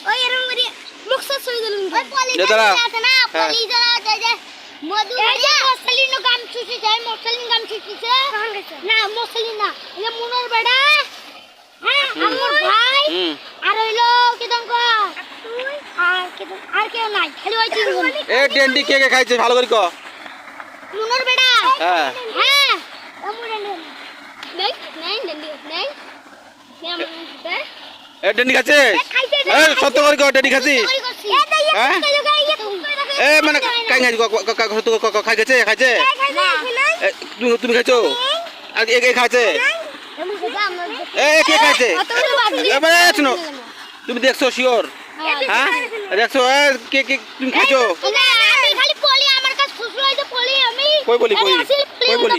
ওই এরকম করে মুখসা ছুঁই দিলুম ওই পলি আছে না পলি যারা যে মধু এই মসলিন গাম ছুঁই যায় মসলিন গাম ছুঁইছে না মসলিন না এই মুনর বেড়া হ্যাঁ আমার ভাই আর হইলো কিদম কর তুই আর কেউ নাই খালি ওই তিনজন এ ডেন্ডি কে কে খাইছে ভালো করে ক মুনর বেড়া হ্যাঁ হ্যাঁ আমুরে নেই নেই ডেন্ডি নেই এ ডেন্ডি খাইছে এ সত্য করে ক ডেন্ডি খাইছি হ্যাঁ এ মানে কাই খাই খাইছে খাইছে তুমি খাইছো আর কে খাইছে এ কে খাইছে এবারে শুনো তুমি দেখছো শিওর হ্যাঁ দেখছো কে কে তুমি খাইছো আমি খালি পলি আমার কাছে খুশি হইছে পলি আমি কই বলি কই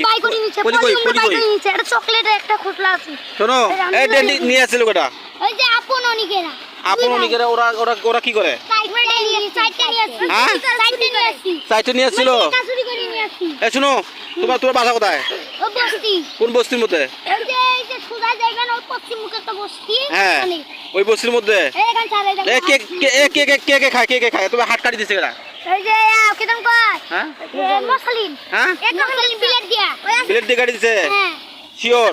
বাই করে নিছে পলি কই এটা চকলেটের একটা খুটলা আছে শোনো এই ডেন্ডি নিয়ে আসছিল কোটা ওই যে আপন অনিকেরা আপন অনিকেরা ওরা ওরা ওরা কি করে হ্যাঁ সাইটে নিয়ে আসছিল এ শুনো তোমার বাসা কোথায় কোন বস্তির মধ্যে হ্যাঁ ওই বস্তির মধ্যে কে কে কে কে কে খায় কে কে খায় তুমি হাত কাটি দিছে কেডা এই যে কিদম কয় হ্যাঁ মসলিন হ্যাঁ এক মসলিন বিলেট দিয়া বিলেট দিয়ে কাটি দিছে হ্যাঁ শিওর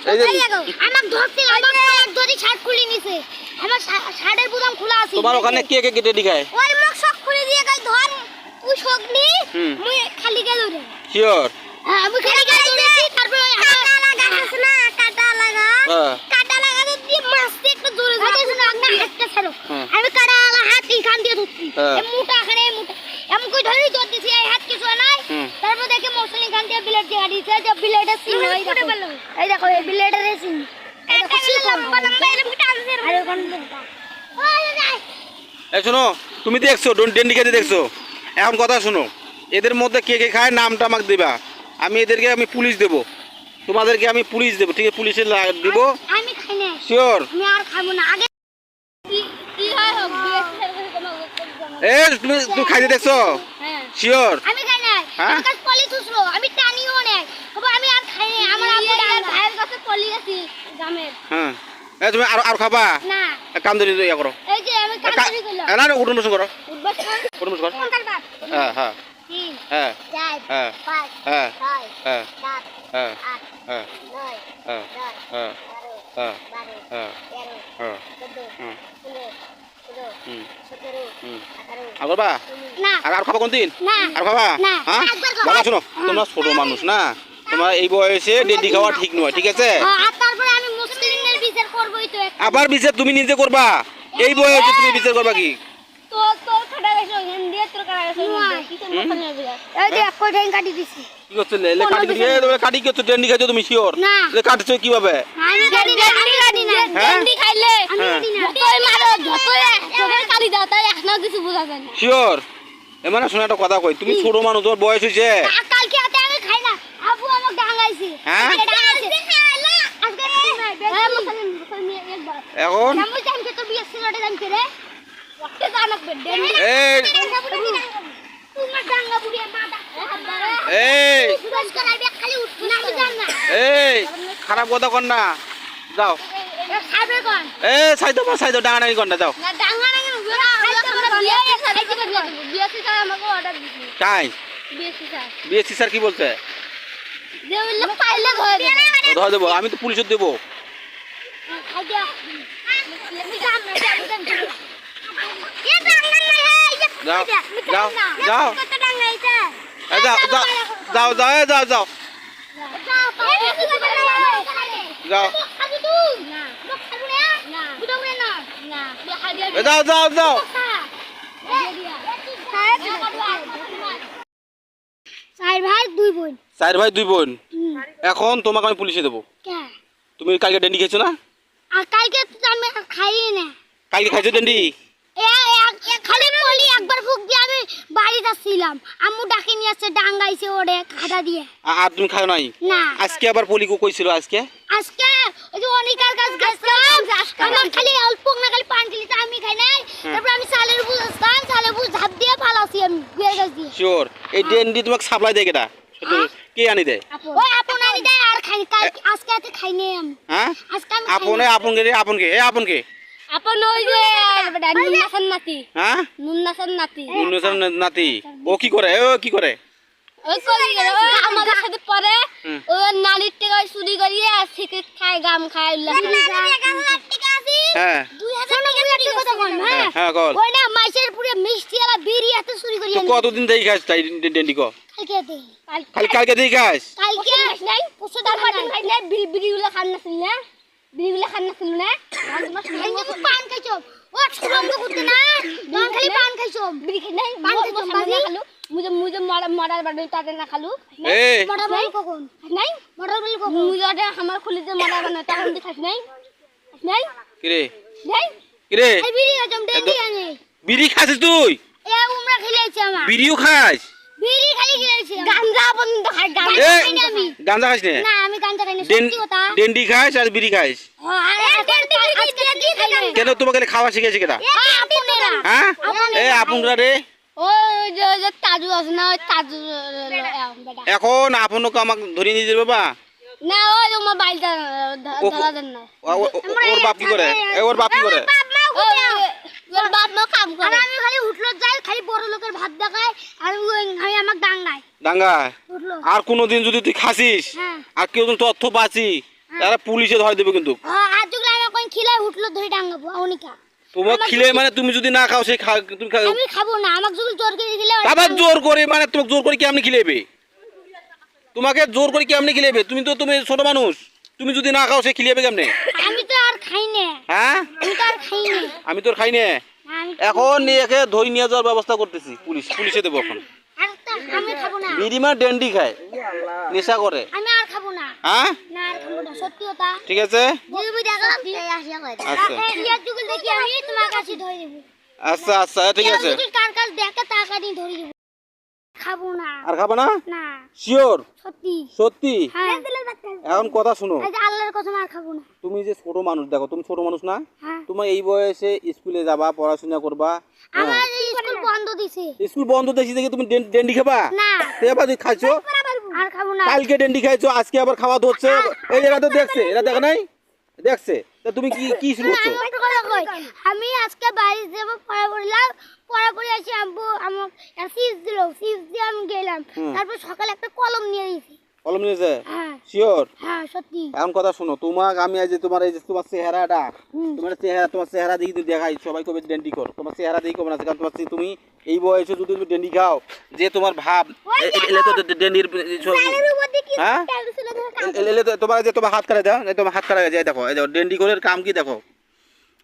এই যে আমাক ধরছিল আমাক কলার ধরি শার্ট খুলে নিছে আমার শার্টের বুতাম খোলা আছে তোমার ওখানে কে কে কেটে দিখায় ওই মুখ সব খুলে দিয়ে গাল ধর তুই শগনি মুই খালি গেল রে শিওর হ্যাঁ আমি খালি গেল ধরেছি তারপর ওই কাটা লাগাছিস না কাটা লাগা তো দিয়ে মাছতে একটু জোরে ধরেছিস না না হাতটা ছাড়ো আমি কাটা লাগা হাত খান দিয়ে ধরছি এই মুটা খানে মুটা এমন কই ধরে ধর দিছি এই হাত কিছু নাই তারপর দেখে মসলিন খান দিয়ে বিলেট দিয়ে গাড়িছে যে বিলেটের সিন হই দেখো এই দেখো এই বিলেটের সিন এটা লম্বা লম্বা এর মুটা আছে আর কোন এই শোনো তুমি দেখছো ডেন্ডি খেতে দেখছো এখন কথা শোনো এদের মধ্যে কে কে খায় নামটা আমাকে দিবা আমি এদেরকে আমি পুলিশ দেব তোমাদেরকে আমি পুলিশ দেব ঠিক আছে পুলিশে দিব আমি খাই না শিওর আমি আর খাবো না আগে কি হয় হোক এ তুমি খাইতে দেখছো হ্যাঁ শিওর আমি খাই না আমার কাছে পলি তুসলো আমি টানিও না তবে আমি আর খাই না আমার আব্বু আর ভাইয়ের কাছে পলি আছে গ্রামের হ্যাঁ এ তুমি আর খাবা না কাম ধরে ইয়া করো এই যে আমি কাজ করি করলাম না না উঠুন বসুন করো উঠবস উঠুন বসুন করো কোনটার বাপ হ্যাঁ হ্যাঁ 3 হ্যাঁ 4 হ্যাঁ 5 হ্যাঁ 6 হ্যাঁ 7 হ্যাঁ 8 হ্যাঁ 9 হ্যাঁ 10 হ্যাঁ 11 হ্যাঁ 12 13 হ্যাঁ 14 15 16 17 18 আগরবা না আর খাবা কোন দিন না আর খাবা না হ্যাঁ বাবা শুনো তোমরা ছোট মানুষ না তোমার এই বয়সে ডেডি খাওয়া ঠিক নয় ঠিক আছে আর তারপরে আমি মুসলিমদের বিচার করবই তো আবার বিচার তুমি নিজে করবা এই বয়সে তুমি বিচার করবা কি তো খাটা গেছো হিন্দি তোর কাটা গেছো কি তো মতন হবে এই যে কই ঠ্যাং কাটি দিছি কি করছ লে কাটি দিছি এ তুমি কাটি কি ডেন্ডি খাইছো তুমি শিওর না লে কাটছো কিভাবে আমি কাটি না ডেন্ডি খাইলে আমি কাটি না যতই মারো যতই কাটি দাও তাই এখনো কিছু বোঝা যায় না শিওর এমন শোনা একটা কথা কই তুমি ছোট মানুষ তোমার বয়স হইছে কালকে হাতে আমি খাই না আবু আমাকে ডাঙাইছে হ্যাঁ আজকে মুসলিম একবার এখন আমি জানকে তো বিয়ে সিগারেট জানকে রে ওকে জানাক ডেন্ডি এই তোমার ডাঙ্গা বুড়িয়া মাথা এই সুদাস করাইবে খালি উঠবো না আমি জান না এই খারাপ কথা কর না যাও খাবে কোন এ সাইদো ডাঙা ডাঙি কর না যাও না ডাঙ্গা না আমরা বিয়ে খাইতে পারবো বিয়ে সিগার আমাকে অর্ডার দিছি কাই বিএসসি স্যার কি বলছে যে লোক পাইলে ধরে ধরে দেবো আমি তো পুলিশে দেবো খাই দিয়া যাও যাও যাও যাও যাও যাও যাও যাও যাও যাও যাও চার ভাই দুই বোন এখন তোমাকে আমি পুলিশে দেবো তুমি কালকে ডেন্ডি খেয়েছো না কালকে আমি খাই না কালকে খাইছো ডেন্ডি খালি বলি একবার ফুক দিয়ে আমি বাড়ি যাচ্ছিলাম আম্মু ডাকে নিয়ে আসছে ডাঙ্গাইছে ওরে খাটা দিয়ে আর তুমি খাও নাই না আজকে আবার পলিকো কইছিল আজকে ওই যে অনিকার কাছে গেছিলাম আমার খালি অল্প না খালি পান দিলি আমি খাই নাই তারপর আমি সালের বুঝ আসতাম সালের বুঝ ধাপ দিয়ে ফালাছি আমি গুয়ের গাছ দিয়ে শিওর এই ডেন্ডি তোমাকে সাপ্লাই দেয় কেটা কে আনি দেয় ওই আপন আনি দেয় আর খাই আজকে খাই নাই আমি হ্যাঁ আজকে আমি আপনকে আপন ওই যে নুন্নাসান নাতি হ্যাঁ নুন্নাসান নাতি নুন্নাসান নাতি ও কি করে ওই কলি গেল আমাদের সাথে পরে ও নালির টাকা চুরি করিয়ে আর সিগারেট খায় গাম খায় উল্লাস হ্যাঁ 2000 টাকা কথা কোন হ্যাঁ হ্যাঁ কল ওই না মাইশের পুরো মিষ্টি আলা বিড়ি এত চুরি করিয়ে তো কতদিন দেই খাস তাই ডেন্ডি কো কালকে দেই কালকে দেই খাস কালকে নাই পরশু দাম খাই না বিড়িগুলো খান না ছিল না বিড়িগুলো খান না ছিল না পান খাইছো ও সুরঙ্গ করতে না খালি পান খাইছো বিড়ি খাই নাই পান খাইছো খালু মুজে মরার বাড়ি তাতে না খালু মরা বল কখন নাই মরা বল কখন মুজে আমার খুলিতে মরা বানা তখন দি খাস নাই নাই কিরে নাই কিরে এই বিড়ি খাইছম ডেন্ডি আনে বিড়ি খাস তুই এ উমরা খেলাইছি আমার বিড়িও খাস বিড়ি খালি খেলাইছি গাঞ্জা বন্ধ খাই গাঞ্জা খাই না আমি গাঞ্জা খাস না আমি গাঞ্জা খাই না সত্যি কথা ডেন্ডি খাস আর বিড়ি খাস কেন তোমাকে খাওয়া শিখেছে কেটা হ্যাঁ আপুনরা রে ওই যে তাজু আছে না ওই তাজু এখন আপনকে আমাকে ধরিয়ে নিয়ে যাবে বাবা না ওই মোবাইলটা ধরা দেন না ওর বাপ কি করে ওর বাপ কি করে ওর বাপ মা কাম করে আমি খালি উঠলো যাই খালি বড় লোকের ভাত দেখায় আর আমি আমাকে ডাঙ্গায় আর কোনোদিন যদি তুই খাসিস আর কেউ যদি তথ্য পাচ্ছি তারা পুলিশে ধরে দেবে কিন্তু আর যদি আমি কোন খিলাই উঠলো ধরে ডাঙ্গাবো অনিকা তোমার খিলে মানে তুমি যদি না খাও সেই তুমি আমি খাবো না আমাকে যদি জোর করে দিলে বাবা জোর করে মানে তোমাকে জোর করে কি আপনি খিলেবে তোমাকে জোর করে কি আপনি খিলেবে তুমি ছোট মানুষ তুমি যদি না খাও সে খিলেবে কেমনে আমি তো আর খাই না হ্যাঁ আমি তো খাই না এখন একে ধরে নিয়ে যাওয়ার ব্যবস্থা করতেছি পুলিশে দেবো এখন আমি খাবো না বিড়িমা ডেন্ডি খায় নেশা করে আমি আর খাবো না হ্যাঁ না আর খাবো না সত্যি কথা ঠিক আছে দিবি দেখা এই আসিয়া কই আচ্ছা এই যুগল দেখি আমি তোমার কাছে ধরে দেব আচ্ছা ঠিক আছে কার কার দেখে তাকানি ধরে দেব খাবো না আর খাবো না না শিওর সত্যি হ্যাঁ এখন কথা শুনো এই যে আল্লাহর কসম আর খাবো না তুমি যে ছোট মানুষ দেখো তুমি ছোট মানুষ না হ্যাঁ তোমার এই বয়সে স্কুলে যাবা পড়াশোনা করবা আমার স্কুল বন্ধ দিছে স্কুল বন্ধ দেখি দেখি তুমি ডেন্ডি খাবা না এবার তুই খাইছো আর খাবো না কালকে ডেন্ডি খাইছো আজকে আবার খাওয়া হচ্ছে এই এরা তো দেখছে এরা দেখে নাই দেখছে তা তুমি কি শুরু করছো আমি আজকে বাড়ি যাব পড়াপড়ি আসি আব্বু আমার সিজ দিয়ে আমি গেলাম তারপর সকালে একটা কলম নিয়ে এসেছি কলম নিয়েছে হ্যাঁ শিওর হ্যাঁ সত্যি এখন কথা শুনো তোমাকে আমি আজ তোমার এই যে তোমার চেহারাটা তোমার চেহারা দেখি তুমি দেখাই সবাই কবে ডেন্ডি কর তোমার চেহারা দেখি কবে না কারণ তোমার তুমি এই বয়সে যদি তুমি ডেন্ডি খাও যে তোমার ভাব এলে তো ডেন্ডির হ্যাঁ এলে তো তোমার যে তোমার হাত কাটা দাও তোমার হাত কাটা যায় দেখো এই দেখো ডেন্ডি করের কাম কি দেখো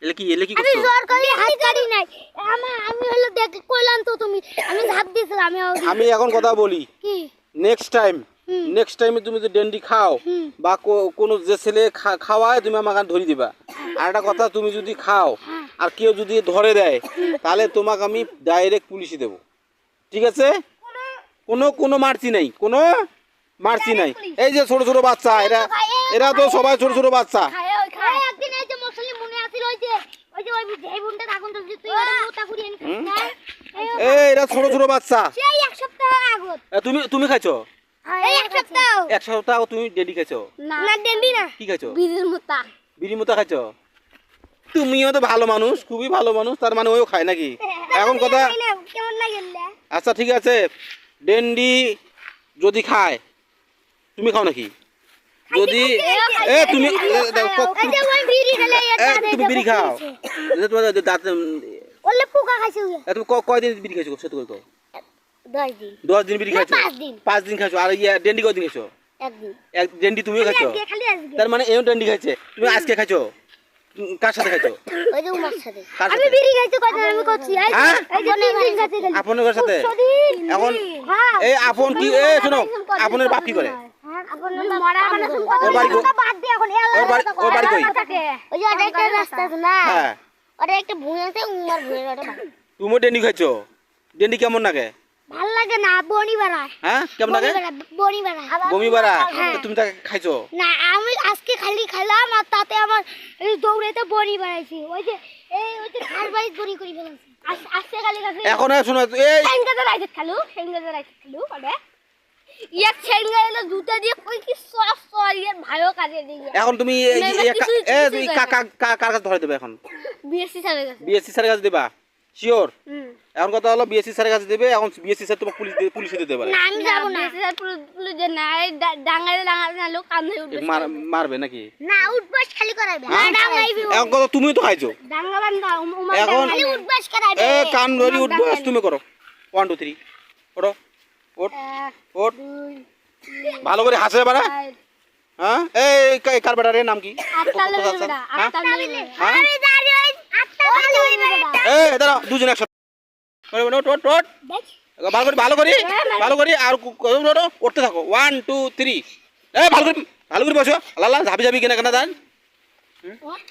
এলে কি করছো আমি জোর করে হাত কাটি নাই আমি হলো দেখ কইলাম তো তুমি আমি ঝাঁপ দিছিলাম আমি এখন কথা বলি কি নেক্সট টাইমে তুমি যদি ডেন্ডি খাও বা কোনো যে ছেলে খাওয়ায় তুমি আমাকে ধরে দিবা আর একটা কথা তুমি যদি খাও আর কেউ যদি ধরে দেয় তাহলে তোমাকে আমি ডাইরেক্ট পুলিশে দেবো ঠিক আছে কোনো মার্সি নাই এই যে ছোট ছোট বাচ্চা এরা তো সবাই ছোট ছোট বাচ্চা একদিন এই যে মুসলিম মনে আছিল ওই যে এই বোনটা থাকুন তো তুই ওটা মুটা ফুরিয়ে নিছিস এরা ছোট ছোট বাচ্চা সেই এক সপ্তাহ আগে তুমি খাইছো এই এক সপ্তাহ তুমি ডেন্ডি খাইছো না ডেন্ডি না কি খাইছো বিড়ির মুতা খাইছো তুমিও তো ভালো মানুষ খুবই ভালো মানুষ তার মানে ওও খায় নাকি এখন কথা কেমন লাগে আচ্ছা ঠিক আছে ডেন্ডি যদি খায় তুমি খাও নাকি যদি তুমি বিড়ি খাও তুমি কয়দিন বিড়ি খাইছো সত্যি করে 10 দিন বিড়ি খাইছো 5 দিন খাইছো আর ডেন্ডি কয়দিন খাইছো ডেন্ডি তুমিও খাইছো তার মানে এও ডেন্ডি খাইছে তুমি আজকে খাইছো কার সাথে খাইছো আমি বিড়ি খাইছি কথা আমি করছি আপনার সাথে এখন এই আপন কি শোনো আপনার বাপ কি করে তুমি ডেন্ডি খাইছো ডেন্ডি কেমন লাগে ভাল লাগে না বনি বাড়ায় হ্যাঁ কেমন লাগে বমি বাড়া তুমি তাকে খাইছো না আমি আজকে খালি খেলাম আর তাতে আমার দৌড়াইতে বনি বাড়াইছি ওই যে খাস বাড়ি বনি করে ফেলাছি আজকে খালি খালি এখন শোনো এই সেঙ্গাজে রাইতে খেলু ওরে এক ছেড়ে এলো জুতা দিয়ে কই কি সব সরিয়ে ভালো কাজে দিয়ে এখন তুমি তুমি কার কাছে ধরে দেবে এখন? বিএসসি স্যারের কাছে। বিএসসি স্যারের কাছে দেবা শিওর? এখন কথা হলো বিএসসি স্যারের কাছে দেবে, এখন বিএসসি স্যার তোমাকে পুলিশে দিতে পারে। না আমি যাব না, বিএসসি স্যার পুলিশে না, ডাঙ্গারে না লোক কান ধরে উঠবে, মারবে নাকি? না উঠবাস খালি করাবে, ডাঙ্গাইবে। এখন কথা তুমি তো খাইছো ডাঙ্গাবান না এখন খালি উঠবাস করাবে। কান ধরে উঠবাস তুমি করো। 1 2 3 ওঠো, ওঠ ওঠ, ভালো করে হাসে বাড়া। হ্যাঁ এই কার বেটা রে নাম কি? দাঁড়াও দুজন একসাথে ভালো করি আর উঠতে থাকো। 1 2 3 ভালো করে বসো। আল্লাহ ঝাবি ঝাবি কেনা কেনা দান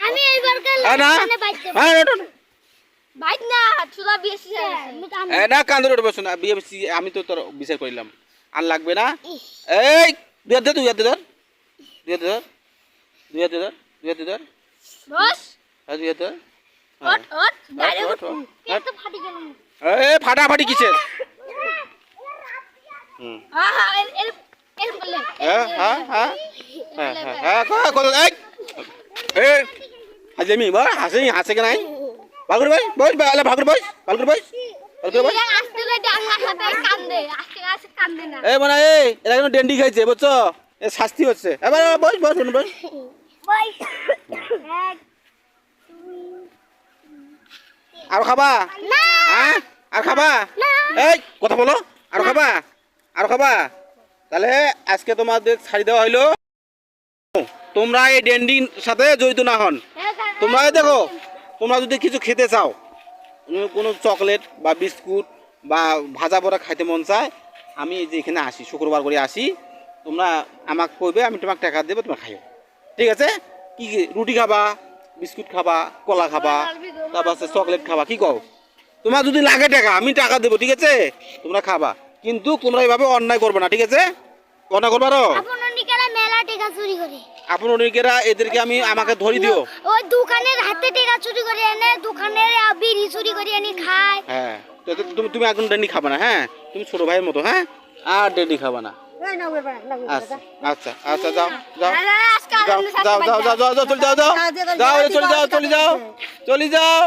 আমি এইবার না বাইক না চুলা বিএসসি না কান ধরে বসো না। বিএসসি আমি তো তোর বিচার করলাম আর লাগবে না। এই দুই হাত ধর বস দুই হাত ধর। ওঠ ওঠ ডাইরেক্ট তো ফাটি গেল। ফাটাফাটি কিসের? এর বলে হাজেমি বা হাসে কে নাই? ভালো করে বস ভালো করে বস। আস্তে করে ডাঙ্গা সাথে কান্দে, আস্তে কান্দে না। মানে এরা কেন ডেন্ডি খাইছে বুঝছো? এ শাস্তি হচ্ছে। এবার বস। বস আর খাবা? হ্যাঁ আর খাবা? এই কথা বলো। আর খাবা? তাহলে আজকে তোমাদের ছাড়ি দেওয়া হইলো। তোমরা এই ডেন্ডির সাথে জড়িত না হন। তোমরা দেখো, তোমরা যদি কিছু খেতে চাও, কোনো চকলেট বা বিস্কুট বা ভাজা পোড়া খাইতে মন চায়, আমি যে এখানে আসি শুক্রবার করে আসি, তোমরা আমাকে কইবে, আমি তোমাকে টাকা দেবো, তোমরা খাইও। ঠিক আছে? কি রুটি খাবা, বিস্কুট খাবা, কলা খাবা, তারপর চকলেট খাবা, কি কও? তোমার যদি লাগে টাকা আমি টাকা দেবো, ঠিক আছে? তোমরা খাবা, কিন্তু তোমরা এইভাবে অন্যায় করবে না, ঠিক আছে? অন্যায় করবে না। আপন অনেকেরা এদেরকে আমাকে ধরি দিও। ওই দোকানের হাতে টাকা চুরি করে এনে, দোকানের বিড়ি চুরি করে এনে খায়। হ্যাঁ তুমি এখন ডেন্ডি খাবা না। হ্যাঁ তুমি ছোট ভাইয়ের মতো। হ্যাঁ আর ডেন্ডি খাবা না। আচ্ছা যাও চলে যাও।